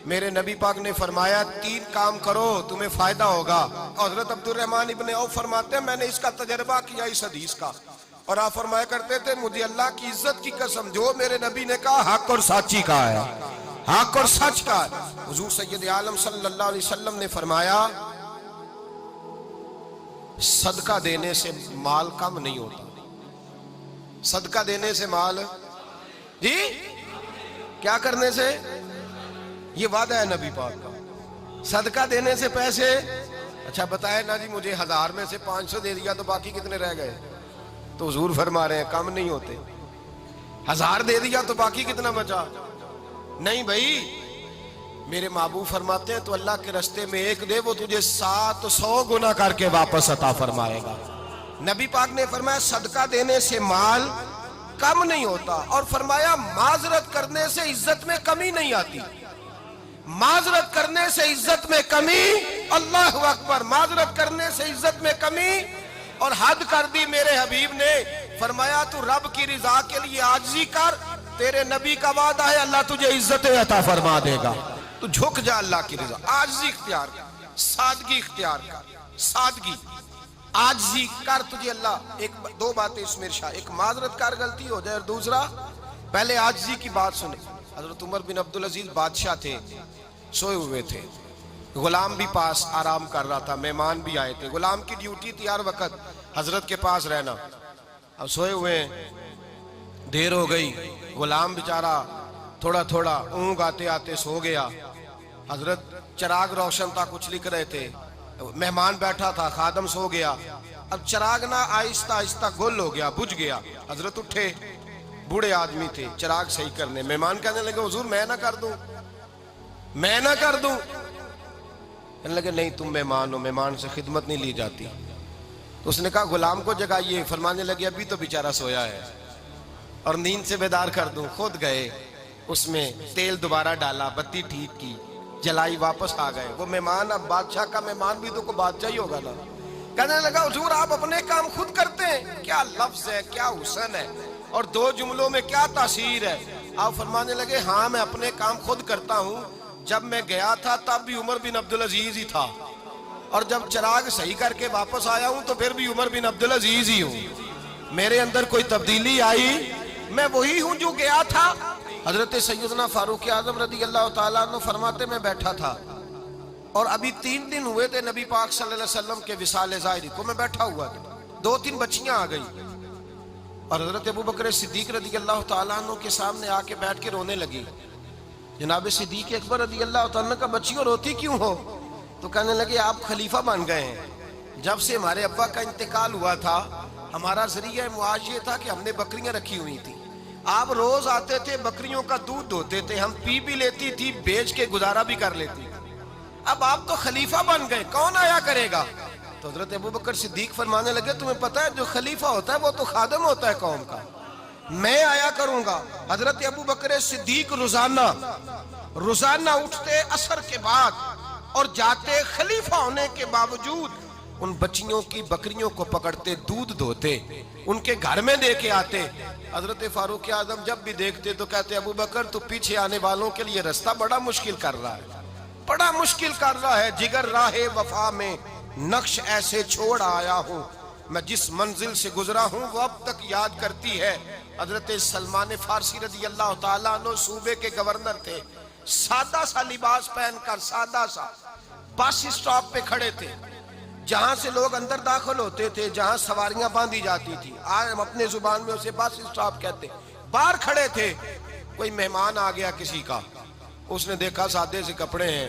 میرے نبی پاک نے فرمایا 3 کام کرو تمہیں فائدہ ہوگا. حضرت عبدالرحمن ابن عوف فرماتے ہیں میں نے اس کا تجربہ کیا اس حدیث کا, اور آپ فرمایا کرتے تھے مجھے اللہ کی عزت کی قسم جو میرے نبی نے کہا حق اور سچی کہا ہے, حق اور سچ کا ہے. حضور سید عالم صلی اللہ علیہ وسلم نے فرمایا صدقہ دینے سے مال کم نہیں ہوتا. صدقہ دینے سے مال جی کیا کرنے سے, یہ وعدہ ہے نبی پاک کا. صدقہ دینے سے پیسے, اچھا بتائے نا جی مجھے 1000 میں سے 500 دے دیا تو باقی کتنے رہ گئے؟ تو حضور فرما رہے ہیں کم نہیں ہوتے. 1000 دے دیا تو باقی کتنا بچا؟ نہیں بھائی, میرے محبوب فرماتے ہیں تو اللہ کے رستے میں 1 دے وہ تجھے 700 گنا کر کے واپس عطا فرمائے گا. نبی پاک نے فرمایا صدقہ دینے سے مال کم نہیں ہوتا, اور فرمایا معذرت کرنے سے عزت میں کمی نہیں آتی. معذرت کرنے سے عزت میں کمی, اللہ اکبر, معذرت کرنے سے عزت میں کمی. اور حد کر دی میرے حبیب نے, فرمایا تو رب کی رضا کے لیے عاجزی کر, تیرے نبی کا وعدہ ہے اللہ تجھے عزت عطا فرما دے گا. تو جھک جا اللہ کی رضا, عاجزی اختیار کر, سادگی اختیار کر, سادگی عاجزی کر, تجھے اللہ 2 باتیں اس میں ارشاد, ایک معذرت کر غلطی ہو جائے, اور دوسرا پہلے عاجزی کی بات سنیں. حضرت عمر بن عبدالعزیز بادشاہ تھے, سوئے ہوئے تھے, غلام بھی پاس آرام کر رہا تھا, مہمان بھی آئے تھے. غلام کی ڈیوٹی تھی ہر وقت حضرت کے پاس رہنا. اب سوئے ہوئے ہیں, دیر ہو گئی, غلام بیچارہ تھوڑا تھوڑا اونگ آتے آتے سو گیا. حضرت چراغ روشن تھا, کچھ لکھ رہے تھے, مہمان بیٹھا تھا, خادم سو گیا. اب چراغ نہ آہستہ آہستہ گل ہو گیا, بجھ گیا. حضرت اٹھے, بوڑھے آدمی تھے, چراغ صحیح کرنے. مہمان کہنے لگے حضور میں نہ کر دوں, میں نہ کر دوں. کہنے لگے نہیں تم مہمان ہو, مہمان سے خدمت نہیں لی جاتی. تو اس نے کہا غلام کو جگائیے. فرمانے لگے ابھی تو بیچارہ سویا ہے اور نیند سے بیدار کر دوں. خود گئے, اس میں تیل دوبارہ ڈالا, بتی ٹھیک کی, جلائی, واپس آ گئے. وہ مہمان, اب بادشاہ کا مہمان بھی تو کوئی بادشاہ ہی ہوگا نا. کہنے لگا حضور آپ اپنے کام خود کرتے ہیں, کیا لفظ ہے, کیا حسن ہے, اور 2 جملوں میں کیا تاثیر ہے. آپ فرمانے لگے ہاں میں اپنے کام خود کرتا ہوں. جب میں گیا تھا تب بھی عمر بن عبدالعزیز ہی تھا, اور جب چراغ صحیح کر کے واپس آیا ہوں تو پھر بھی عمر بن عبدالعزیز ہی ہوں. میرے اندر کوئی تبدیلی آئی, میں وہی ہوں جو گیا تھا. حضرت سیدنا فاروق اعظم رضی اللہ تعالیٰ عنہ فرماتے میں بیٹھا تھا, اور ابھی 3 دن ہوئے تھے نبی پاک صلی اللہ علیہ وسلم کے وصال ظاہری کو. میں بیٹھا ہوا تھا, 2-3 بچیاں آ گئی, اور حضرت ابو بکر صدیق رضی اللہ تعالیٰ عنہ کے سامنے آ کے بیٹھ کے رونے لگی. جناب صدیق اکبر رضی اللہ تعالیٰ عنہ کا بچیوں روتی کیوں ہو؟ تو کہنے لگے آپ خلیفہ بن گئے ہیں. جب سے ہمارے ابا کا انتقال ہوا تھا ہمارا ذریعہ معاش یہ تھا کہ ہم نے بکریاں رکھی ہوئی تھی. آپ روز آتے تھے, بکریوں کا دودھ دھوتے تھے, ہم پی بھی لیتی تھی, بیچ کے گزارا بھی کر لیتی. اب آپ تو خلیفہ بن گئے, کون آیا کرے گا؟ تو حضرت ابو بکر صدیق فرمانے لگے تمہیں پتہ ہے جو خلیفہ ہوتا ہے وہ تو خادم ہوتا ہے قوم کا, میں آیا کروں گا. حضرت ابو بکر صدیق روزانہ اٹھتے عصر کے بعد اور جاتے, خلیفہ ہونے کے باوجود ان بچیوں کی بکریوں کو پکڑتے, دودھ دھوتے, ان کے گھر میں دے کے آتے. حضرت فاروق اعظم جب بھی دیکھتے تو کہتے ابو بکر تو پیچھے آنے والوں کے لیے رستہ بڑا مشکل کر رہا ہے, بڑا مشکل کر رہا ہے. جگر راہ وفا میں نقش ایسے چھوڑ آیا ہوں, میں جس منزل سے گزرا ہوں وہ اب تک یاد کرتی ہے. حضرت سلمان فارسی رضی اللہ تعالیٰ عنہ صوبے کے گورنر تھے, سادہ سا لباس پہن کر, سادہ سا, بس اسٹاپ پہ کھڑے تھے, جہاں سے لوگ اندر داخل ہوتے تھے, جہاں سواریاں باندھی جاتی تھی, آج ہم اپنے زبان میں اسے بس اسٹاپ کہتے. باہر کھڑے تھے, کوئی مہمان آ گیا کسی کا, اس نے دیکھا سادے سے کپڑے ہیں,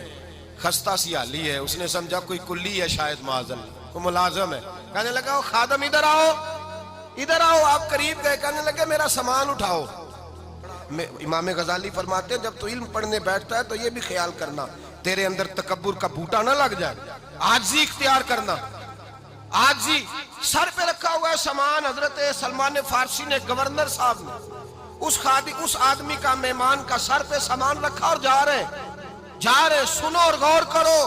خستہ سی حالی ہے, اس نے سمجھا کوئی کلی ہے شاید, معاذ اللہ کوئی ملازم ہے. کہنے لگا خادم ادھر آؤ, ادھر آؤ. آپ قریب گئے, کہنے لگے میرا سامان اٹھاؤ. امام غزالی فرماتے ہیں جب تو علم پڑھنے بیٹھتا ہے تو یہ بھی خیال کرنا تیرے اندر تکبر کا بوٹا نہ لگ جائے, عاجزی اختیار کرنا. عاجزی, سر پہ رکھا ہوا ہے سامان. حضرت سلمان فارسی نے, گورنر صاحب نے, اس آدمی کا, مہمان کا سر پہ سامان رکھا اور جا رہے. سنو اور غور کرو.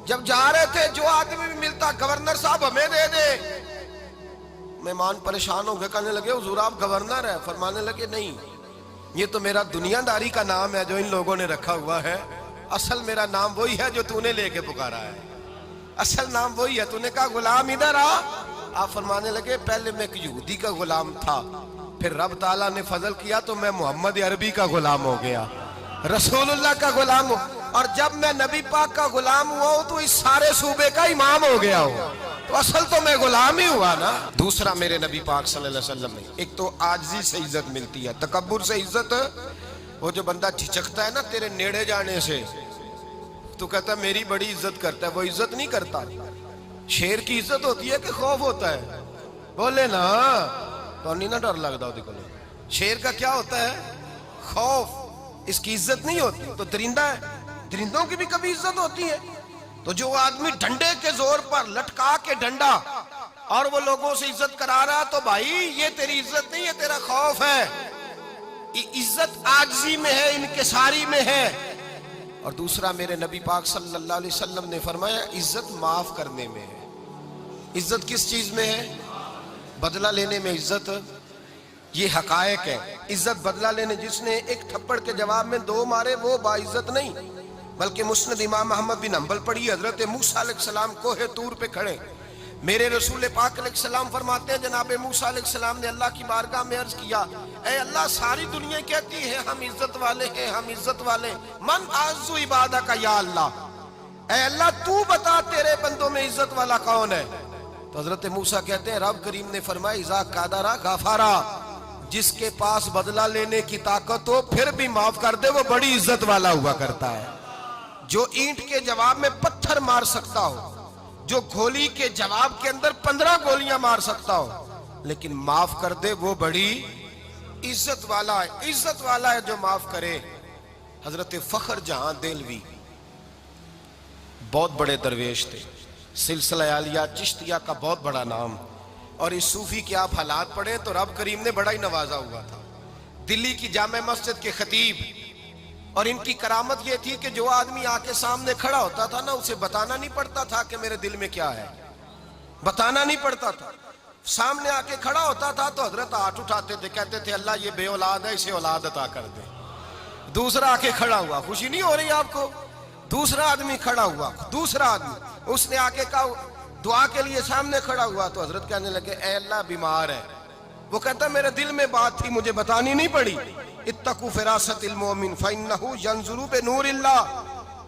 جب جا رہے تھے جو آدمی بھی ملتا گورنر صاحب ہمیں دے دے. مہمان پریشان ہو گئے, کہنے لگے حضور آپ گورنر ہیں؟ فرمانے لگے نہیں, یہ تو میرا دنیا داری کا نام ہے جو ان لوگوں نے رکھا ہوا ہے، اصل میرا نام وہی ہے جو تو نے لے کے پکارا ہے، اصل نام وہی ہے۔ تو نے کہا غلام ادھر آ، آپ فرمانے لگے پہلے میں ایک یہودی کا غلام تھا، پھر رب تعالیٰ نے فضل کیا تو میں محمد عربی کا غلام ہو گیا، رسول اللہ کا غلام ہوں، اور جب میں نبی پاک کا غلام ہوا ہوں تو اس سارے صوبے کا امام ہو گیا ہوں، تو اصل تو میں غلام ہی ہوا نا۔ دوسرا میرے نبی پاک صلی اللہ علیہ وسلم نے ایک تو عاجزی سے عزت ملتی ہے، تکبر سے عزت، وہ جو بندہ جھجکتا ہے نا تیرے نیڑے جانے سے، تو کہتا ہے میری بڑی عزت کرتا ہے، وہ عزت نہیں کرتا۔ شیر کی عزت ہوتی ہے کہ خوف ہوتا ہے؟ بولے نا تو نہیں نہ ڈر لگتا ہوتی کو۔ شیر کا کیا ہوتا ہے؟ خوف، اس کی عزت نہیں ہوتی۔ تو درندہ ہے، درندوں کی بھی کبھی عزت ہوتی ہے؟ تو جو آدمی ڈنڈے کے زور پر لٹکا کے ڈنڈا اور وہ لوگوں سے عزت کرا رہا، تو بھائی یہ تیری عزت نہیں ہے، تیرا خوف ہے۔ عزت عاجزی میں ہے، انکساری میں ہے۔ اور دوسرا میرے نبی پاک صلی اللہ علیہ وسلم نے فرمایا عزت معاف کرنے میں ہے۔ عزت کس چیز میں ہے؟ بدلہ لینے میں عزت، یہ حقائق ہے۔ عزت بدلہ لینے، جس نے ایک تھپڑ کے جواب میں 2 مارے وہ باعزت نہیں، بلکہ مسند امام احمد بن حنبل پڑھی، حضرت موسیٰ علیہ السلام کوہ طور پہ کھڑے، میرے رسول پاک علیہ السلام فرماتے ہیں جناب موسیٰ علیہ السلام نے اللہ کی بارگاہ میں عرض کیا، اے اللہ ساری دنیا کہتی ہے ہم عزت والے ہیں، ہم عزت والے، من اعز عبادک یا اللہ، اے اللہ تو بتا تیرے بندوں میں عزت والا کون ہے؟ تو حضرت موسیٰ کہتے ہیں رب کریم نے فرمایا اذا قادر غفارا، جس کے پاس بدلہ لینے کی طاقت ہو پھر بھی معاف کر دے وہ بڑی عزت والا ہوا کرتا ہے۔ جو اینٹ کے جواب میں پتھر مار سکتا ہو، جو گولی کے جواب کے اندر 15 گولیاں مار سکتا ہو، لیکن معاف کر دے وہ بڑی عزت والا ہے۔ عزت والا ہے جو معاف کرے۔ حضرت فخر جہاں دہلوی بہت بڑے درویش تھے، سلسلہ عالیہ چشتیہ کا بہت بڑا نام، اور اس صوفی کے آپ حالات پڑھیں تو رب کریم نے بڑا ہی نوازا ہوا تھا۔ دلی کی جامع مسجد کے خطیب، اور ان کی کرامت یہ تھی کہ جو آدمی آ کے سامنے کھڑا ہوتا تھا نا اسے بتانا نہیں پڑتا تھا کہ میرے دل میں کیا ہے، بتانا نہیں پڑتا تھا۔ سامنے آ کے کھڑا ہوتا تھا تو حضرت ہاتھ اٹھاتے تھے، کہتے تھے اللہ یہ بے اولاد ہے اسے اولاد عطا کر دے۔ دوسرا آ کے کھڑا ہوا، خوشی نہیں ہو رہی آپ کو؟ دوسرا آدمی کھڑا ہوا، دوسرا آدمی، اس نے آ کے کہا دعا کے لیے سامنے کھڑا ہوا تو حضرت کہنے لگے اے اللہ بیمار ہے، وہ کہتا میرے دل میں بات تھی مجھے بتانی نہیں پڑی، اتقوا فراست المومن فإنہ ینظر بنور اللہ،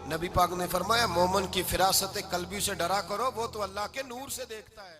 نبی پاک نے فرمایا مومن کی فراست قلبی سے ڈرا کرو، وہ تو اللہ کے نور سے دیکھتا ہے۔